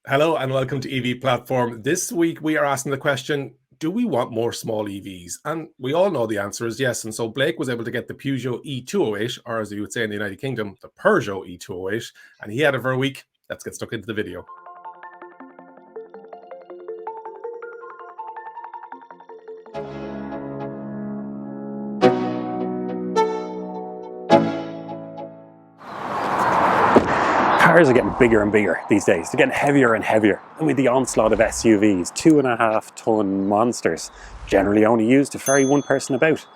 Hello and welcome to EV Platform. This week we are asking the question, do we want more small EVs? And we all know the answer is yes. And so Blake was able to get the Peugeot e208, or as you would say in the United Kingdom, the Peugeot e208, and he had it for a week. Let's get stuck into the video. Cars are getting bigger and bigger these days. They're getting heavier and heavier. And with the onslaught of SUVs, 2.5-ton monsters, generally only used to ferry one person about.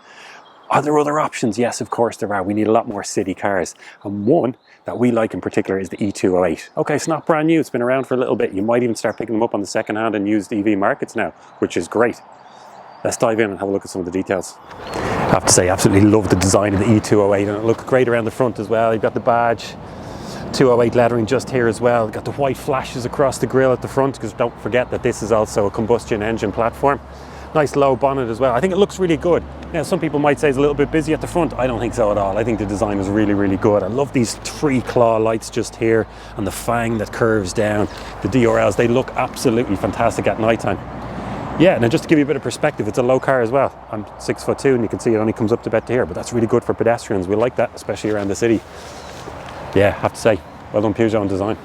Are there other options? Yes, of course there are. We need a lot more city cars. And one that we like in particular is the e208. Okay, it's not brand new. It's been around for a little bit. You might even start picking them up on the second-hand and used EV markets now, which is great. Let's dive in and have a look at some of the details. I have to say, I absolutely love the design of the e208, and it looks great around the front as well. You've got the badge. 208 lettering just here as well. Got the white flashes across the grille at the front, because don't forget that this is also a combustion engine platform. Nice low bonnet as well. I think it looks really good. Now some people might say it's a little bit busy at the front. I don't think so at all. I think the design is really, really good. I love these three claw lights just here and the fang that curves down. The DRLs, they look absolutely fantastic at night time. Yeah, now just to give you a bit of perspective, it's a low car as well. I'm 6'2" and you can see it only comes up to about here, but that's really good for pedestrians. We like that, especially around the city. Yeah, I have to say, well done Peugeot on design.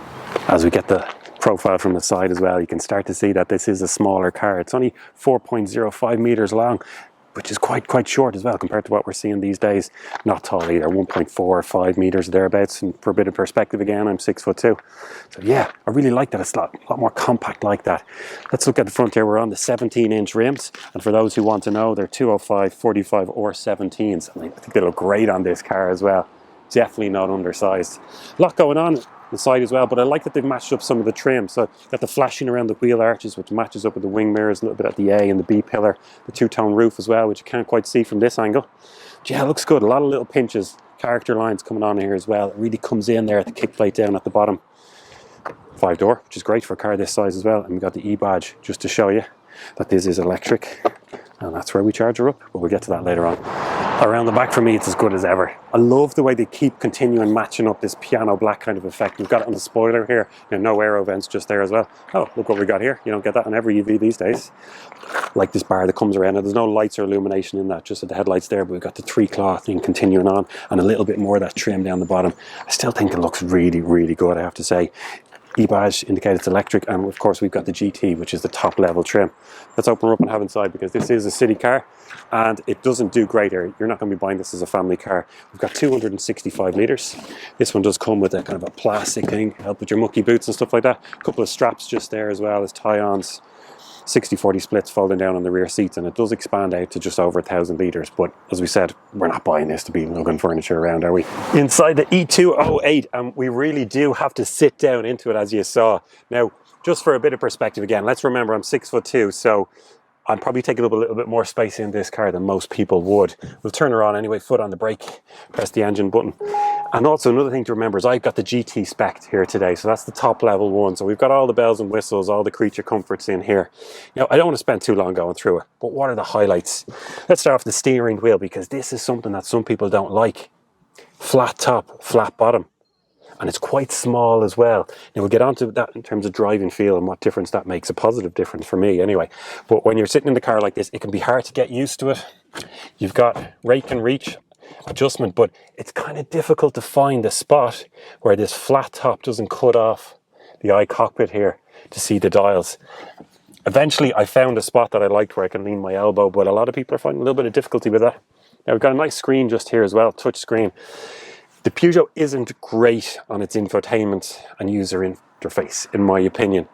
As we get the profile from the side as well, you can start to see that this is a smaller car. It's only 4.05 meters long, which is quite short as well compared to what we're seeing these days. Not tall either, 1.4 or 5 meters thereabouts. And for a bit of perspective again, I'm 6'2". So yeah, I really like that. It's a lot more compact like that. Let's look at the front here. We're on the 17-inch rims. And for those who want to know, they're 205, 45 or 17s. I think they look great on this car as well. Definitely not undersized. A lot going on the side as well, but I like that they've matched up some of the trim. So got the flashing around the wheel arches, which matches up with the wing mirrors a little bit at the A and the B pillar. The two-tone roof as well, which you can't quite see from this angle. But yeah, it looks good. A lot of little pinches, character lines coming on here as well. It really comes in there at the kick plate down at the bottom. 5-door, which is great for a car this size as well. And we've got the E-badge just to show you that this is electric. And that's where we charge her up, but we'll get to that later on. Around the back for me, it's as good as ever. I love the way they keep continuing matching up this piano black kind of effect. We've got it on the spoiler here, no aero vents just there as well. Oh, look what we got here. You don't get that on every EV these days. Like this bar that comes around, and there's no lights or illumination in that, just at the headlights there, but we've got the three claw thing continuing on, and a little bit more of that trim down the bottom. I still think it looks really, really good, I have to say. E-badge indicates it's electric, and of course we've got the GT, which is the top level trim. Let's open her up and have inside, because this is a city car and it doesn't do great here. You're not going to be buying this as a family car. We've got 265 litres. This one does come with a kind of a plastic thing, help with your mucky boots and stuff like that. A couple of straps just there as well as tie-ons. 60-40 splits folding down on the rear seats, and it does expand out to just over 1,000 litres. But as we said, we're not buying this to be lugging furniture around, are we? Inside the e208, and we really do have to sit down into it, as you saw. Now, just for a bit of perspective again, let's remember I'm 6'2", so I'm probably taking up a little bit more space in this car than most people would. We'll turn her on anyway, foot on the brake, press the engine button. And also another thing to remember is I've got the GT spec here today, so that's the top level one. So we've got all the bells and whistles, all the creature comforts in here. Now, I don't want to spend too long going through it, but what are the highlights? Let's start off the steering wheel, because this is something that some people don't like. Flat top, flat bottom. And it's quite small as well. Now we'll get onto that in terms of driving feel and what difference that makes, a positive difference for me anyway. But when you're sitting in the car like this, it can be hard to get used to it. You've got rake and reach adjustment, but it's kind of difficult to find a spot where this flat top doesn't cut off the iCockpit here to see the dials. Eventually I found a spot that I liked where I can lean my elbow, but a lot of people are finding a little bit of difficulty with that. Now we've got a nice screen just here as well, touch screen. The Peugeot isn't great on its infotainment and user interface, in my opinion.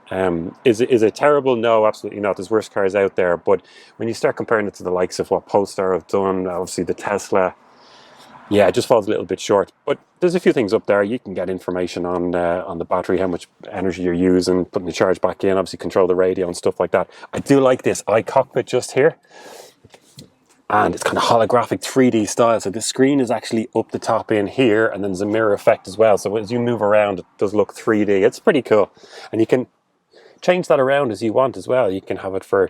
Is it terrible? No, absolutely not. There's worse cars out there. But when you start comparing it to the likes of what Polestar have done, obviously the Tesla, yeah, it just falls a little bit short. But there's a few things up there. You can get information on the battery, how much energy you're using, putting the charge back in, obviously control the radio and stuff like that. I do like this iCockpit just here. And it's kind of holographic 3D style. So the screen is actually up the top in here, and then there's a mirror effect as well. So as you move around, it does look 3D. It's pretty cool. And you can change that around as you want as well. You can have it for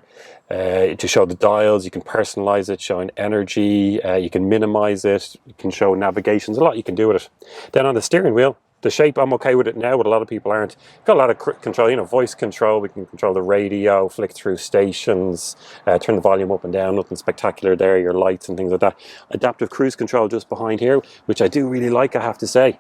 to show the dials. You can personalize it, showing energy. You can minimize it. You can show navigation. There's a lot you can do with it. Then on the steering wheel, The shape, I'm okay with it now, but a lot of people aren't. Got a lot of control, you know, voice control. We can control the radio, flick through stations, turn the volume up and down. Nothing spectacular there, your lights and things like that. Adaptive cruise control just behind here, which I do really like, I have to say.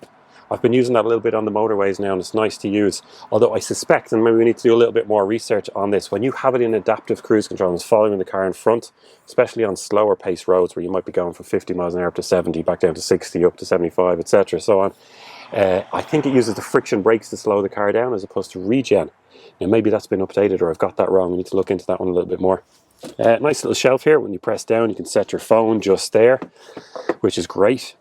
I've been using that a little bit on the motorways now, and it's nice to use. Although I suspect, and maybe we need to do a little bit more research on this, when you have it in adaptive cruise control and it's following the car in front, especially on slower pace roads where you might be going from 50 miles an hour up to 70, back down to 60, up to 75, etc., so on, I think it uses the friction brakes to slow the car down as opposed to Regen. Now maybe that's been updated or I've got that wrong. We need to look into that one a little bit more. Nice little shelf here. When you press down, you can set your phone just there, which is great.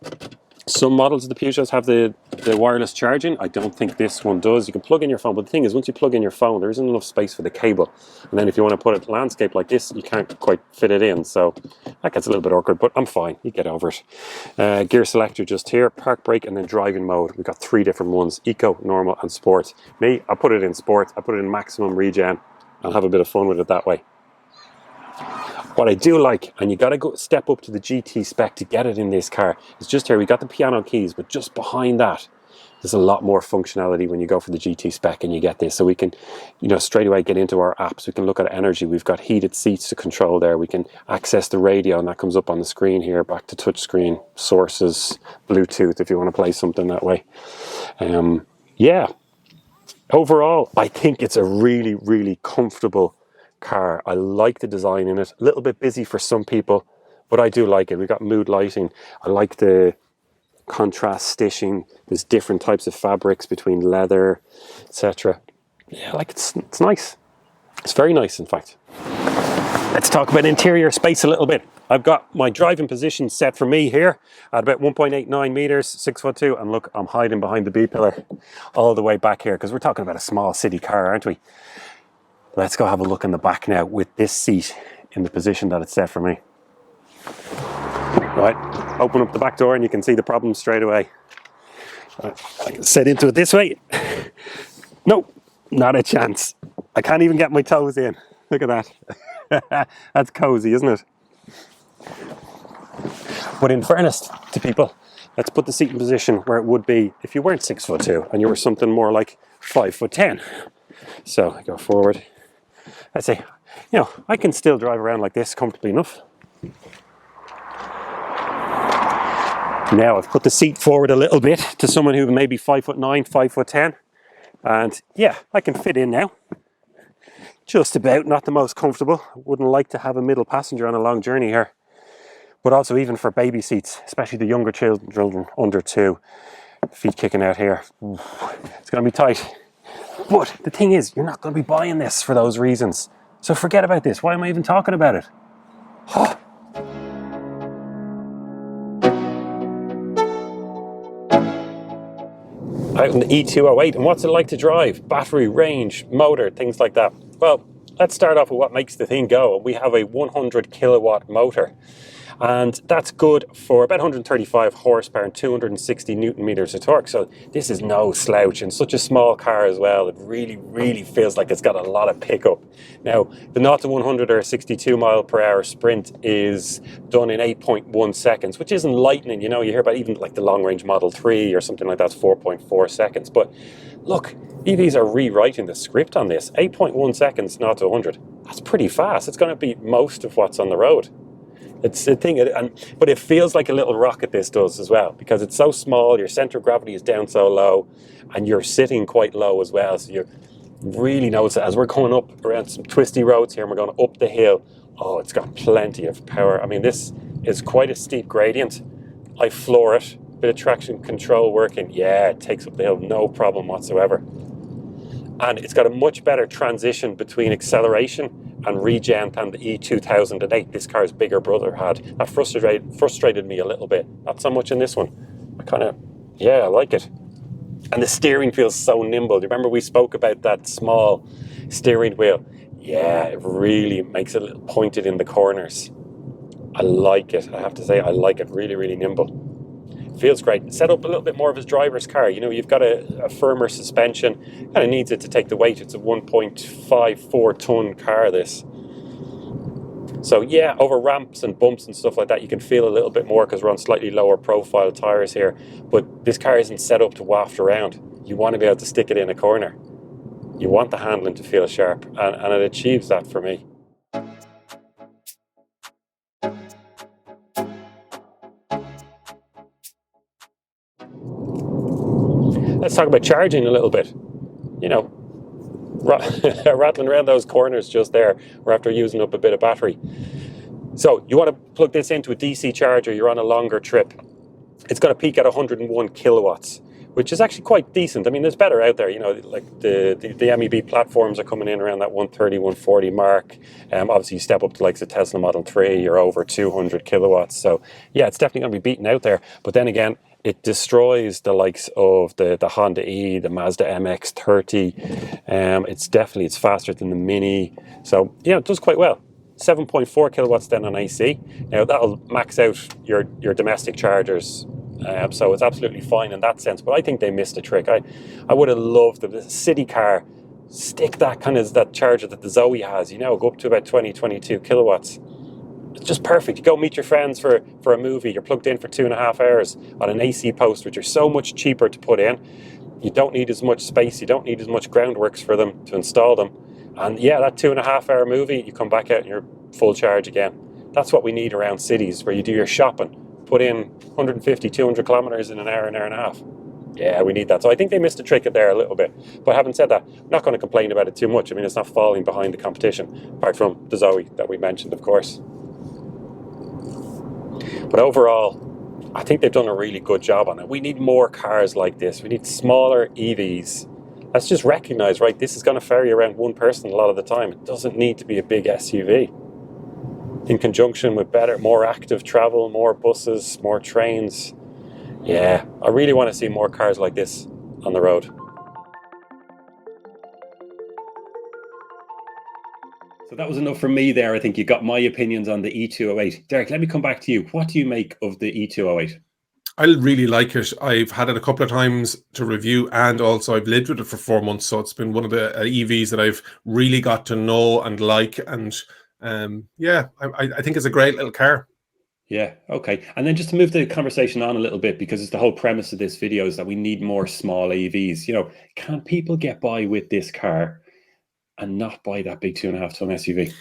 Some models of the Peugeots have the wireless charging. I don't think this one does. You can plug in your phone, but the thing is, once you plug in your phone, there isn't enough space for the cable. And then if you want to put it landscape like this, you can't quite fit it in. So that gets a little bit awkward, but I'm fine. You get over it. Gear selector just here, park brake, and then driving mode. We've got 3 different ones: Eco, Normal, and Sport. Me, I put it in Sport. I put it in maximum Regen. I'll have a bit of fun with it that way. What I do like, and you got to go step up to the GT spec to get it in this car, is just here, we got the piano keys, but just behind that, there's a lot more functionality when you go for the GT spec and you get this. So we can, you know, straight away get into our apps. We can look at energy. We've got heated seats to control there. We can access the radio, and that comes up on the screen here, back to touchscreen, sources, Bluetooth, if you want to play something that way. Yeah, overall, I think it's a really, really comfortable car. I like the design in it. A little bit busy for some people, but I do like it. We've got mood lighting. I like the contrast stitching. There's different types of fabrics between leather, etc. Yeah, like it's nice. It's very nice, in fact. Let's talk about interior space a little bit. I've got my driving position set for me here at about 1.89 meters, 6'2", and look, I'm hiding behind the B-pillar all the way back here because we're talking about a small city car, aren't we? Let's go have a look in the back now with this seat in the position that it's set for me. Right, open up the back door and you can see the problem straight away. Right, I can set into it this way. Nope, not a chance. I can't even get my toes in. Look at that. That's cozy, isn't it? But in fairness to people, let's put the seat in position where it would be if you weren't 6'2" and you were something more like 5'10". So I go forward. I say, you know, I can still drive around like this comfortably enough. Now I've put the seat forward a little bit to someone who may be 5'9", 5'10", and yeah, I can fit in now. Just about, not the most comfortable. Wouldn't like to have a middle passenger on a long journey here. But also even for baby seats, especially the younger children under 2, feet kicking out here. It's going to be tight. But the thing is, you're not going to be buying this for those reasons. So forget about this. Why am I even talking about it? Oh. Out in the e208, and what's it like to drive? Battery, range, motor, things like that. Well, let's start off with what makes the thing go. We have a 100 kilowatt motor. And that's good for about 135 horsepower and 260 newton meters of torque. So this is no slouch, and such a small car as well. It really, really feels like it's got a lot of pickup. Now, the 0 to 100 or 62 mile per hour sprint is done in 8.1 seconds, which isn't lightning. You know, you hear about even like the long range Model 3 or something like that's 4.4 seconds. But look, EVs are rewriting the script on this. 8.1 seconds, 0 to 100. That's pretty fast. It's going to beat most of what's on the road. It's a thing, but it feels like a little rocket, this does as well, because it's so small, your center of gravity is down so low, and you're sitting quite low as well, so you really notice it. As we're coming up around some twisty roads here, and we're going up the hill, oh, it's got plenty of power. I mean, this is quite a steep gradient. I floor it, bit of traction control working, yeah, it takes up the hill, no problem whatsoever. And it's got a much better transition between acceleration and regen than the e208 this car's bigger brother had. That frustrated me a little bit. Not so much in this one. I like it. And the steering feels so nimble. Do you remember we spoke about that small steering wheel? Yeah, it really makes it a little pointed in the corners. I like it. I have to say, I like it. Really, really nimble. Feels great. Set up a little bit more of his driver's car. You know, you've got a firmer suspension. Kind of needs it to take the weight. It's a 1.54 ton car, this. So yeah, over ramps and bumps and stuff like that, you can feel a little bit more because we're on slightly lower profile tires here. But this car isn't set up to waft around. You want to be able to stick it in a corner. You want the handling to feel sharp, and it achieves that for me. Let's talk about charging a little bit. You know, rattling around those corners just there, we're after using up a bit of battery. So you want to plug this into a DC charger, you're on a longer trip. It's going to peak at 101 kilowatts, which is actually quite decent. I mean, there's better out there, you know, like the MEB platforms are coming in around that 130, 140 mark. Obviously, you step up to like the Tesla Model 3, you're over 200 kilowatts. So yeah, it's definitely going to be beaten out there. But then again, it destroys the likes of the Honda E, the Mazda MX-30. It's faster than the Mini. So yeah, it does quite well. 7.4 kilowatts then on AC. Now that'll max out your domestic chargers. So it's absolutely fine in that sense. But I think they missed a trick. I would have loved the city car, stick that kind of that charger that the Zoe has, you know, go up to about 20, 22 kilowatts. It's just perfect. You go meet your friends for a movie. You're plugged in for 2.5 hours on an AC post, which are so much cheaper to put in. You don't need as much space. You don't need as much groundworks for them to install them. And yeah, that 2.5 hour movie, you come back out and you're full charge again. That's what we need around cities where you do your shopping. Put in 150, 200 kilometers in an hour and a half. Yeah, we need that. So I think they missed a trick there a little bit. But having said that, I'm not going to complain about it too much. I mean, it's not falling behind the competition, apart from the Zoe that we mentioned, of course. But overall, I think they've done a really good job on it. We need more cars like this. We need smaller EVs. Let's just recognize, right, this is going to ferry around one person a lot of the time. It doesn't need to be a big SUV. In conjunction with more active travel, more buses, more trains. Yeah, I really want to see more cars like this on the road. So that was enough for me there. I think you got my opinions on the e208. Derek, let me come back to you. What do you make of the e208? I really like it. I've had it a couple of times to review, and also I've lived with it for 4 months. So it's been one of the EVs that I've really got to know and like. And yeah, I think it's a great little car. Yeah, okay. And then just to move the conversation on a little bit, because it's the whole premise of this video is that we need more small EVs. You know, can people get by with this car and not buy that big 2.5 ton SUV?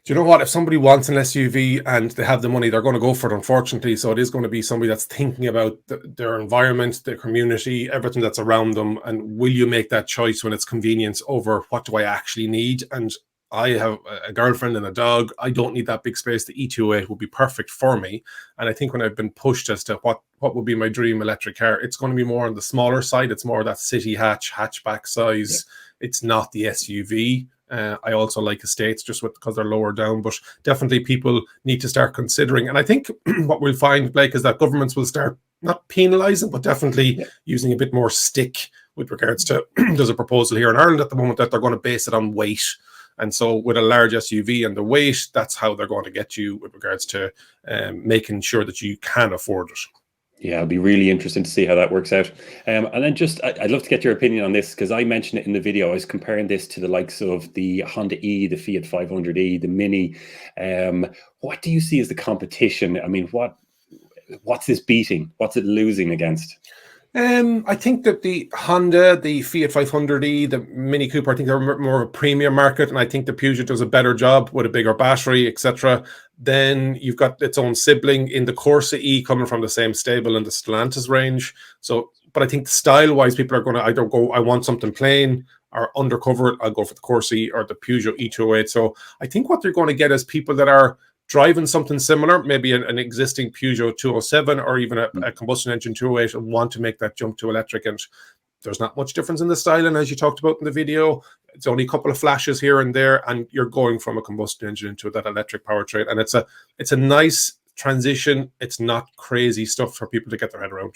Do you know what? If somebody wants an SUV and they have the money, they're going to go for it, unfortunately. So it is going to be somebody that's thinking about their environment, their community, everything that's around them. And will you make that choice when it's convenience over what do I actually need? And I have a girlfriend and a dog. I don't need that big space. The e208 would be perfect for me. And I think when I've been pushed as to what would be my dream electric car, it's going to be more on the smaller side. It's more that city hatchback size. Yeah. It's not the SUV. I also like estates just because they're lower down, but definitely people need to start considering. And I think what we'll find, Blake, is that governments will start not penalising, but definitely using a bit more stick with regards to, there's a proposal here in Ireland at the moment that they're going to base it on weight. And so with a large SUV and the weight, that's how they're going to get you with regards to making sure that you can afford it. Yeah, it'll be really interesting to see how that works out. And then just, I'd love to get your opinion on this, because I mentioned it in the video. I was comparing this to the likes of the Honda E, the Fiat 500e, the Mini. What do you see as the competition? I mean, what's this beating? What's it losing against? I think that the Honda, the Fiat 500e, the Mini Cooper, I think they're more of a premium market, and I think the Peugeot does a better job with a bigger battery, etc. Then you've got its own sibling in the Corsa E coming from the same stable in the Stellantis range. So, but I think style-wise, people are going to either go, I want something plain, or undercover it, I'll go for the Corsa E or the Peugeot e208. So I think what they're going to get is people that are driving something similar, maybe an existing Peugeot 207 or even a combustion engine 208, and want to make that jump to electric. And there's not much difference in the styling, as you talked about in the video. It's only a couple of flashes here and there, and you're going from a combustion engine into that electric powertrain. And it's a nice transition. It's not crazy stuff for people to get their head around.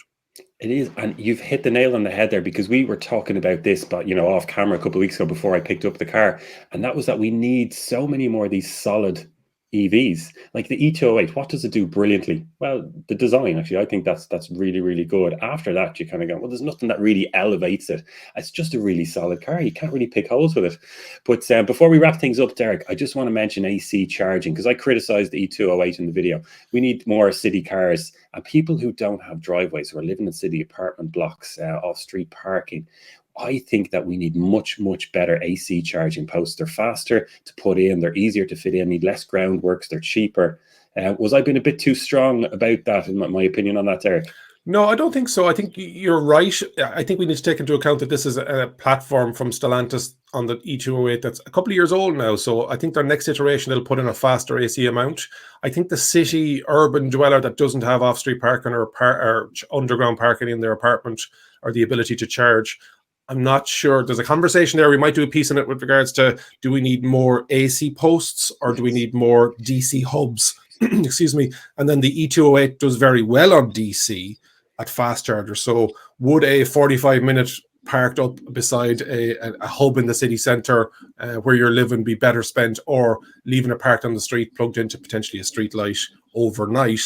It is, and you've hit the nail on the head there, because we were talking about this, but off camera a couple of weeks ago before I picked up the car, and that was that we need so many more of these solid EVs. Like the E208, what does it do brilliantly? Well, the design, actually, I think that's really, really good. After that, you kind of go, well, there's nothing that really elevates it. It's just a really solid car. You can't really pick holes with it. But before we wrap things up, Derek, I just want to mention AC charging, because I criticized the E208 in the video. We need more city cars, and people who don't have driveways, who are living in city apartment blocks, off-street parking. I think that we need much, much better AC charging posts. They're faster to put in, they're easier to fit in, need less groundworks, they're cheaper. Was I being a bit too strong about that, in my opinion on that, Derek? No, I don't think so. I think you're right. I think we need to take into account that this is a platform from Stellantis on the E208 that's a couple of years old now. So I think their next iteration, they'll put in a faster AC amount. I think the city urban dweller that doesn't have off-street parking or underground parking in their apartment, or the ability to charge, I'm not sure. There's a conversation there. We might do a piece on it with regards to, do we need more AC posts or do we need more DC hubs? Excuse me. And then the E208 does very well on DC at fast chargers. So would a 45-minute parked up beside a hub in the city centre where you're living be better spent, or leaving it parked on the street plugged into potentially a street light overnight?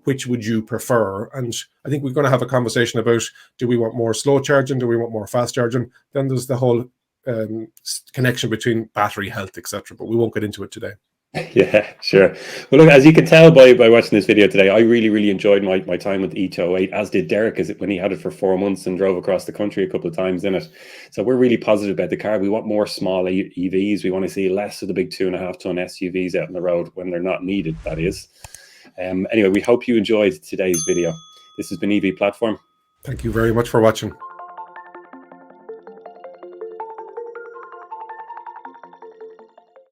Which would you prefer? And I think we're going to have a conversation about, do we want more slow charging? Do we want more fast charging? Then there's the whole connection between battery health, etc. But we won't get into it today. Yeah, sure. Well, look, as you can tell by watching this video today, I really enjoyed my time with E208, as did Derek, when he had it for 4 months and drove across the country a couple of times in it. So we're really positive about the car. We want more small EVs. We want to see less of the big 2.5-ton SUVs out on the road when they're not needed, that is. Anyway, we hope you enjoyed today's video. This has been EV Platform. Thank you very much for watching.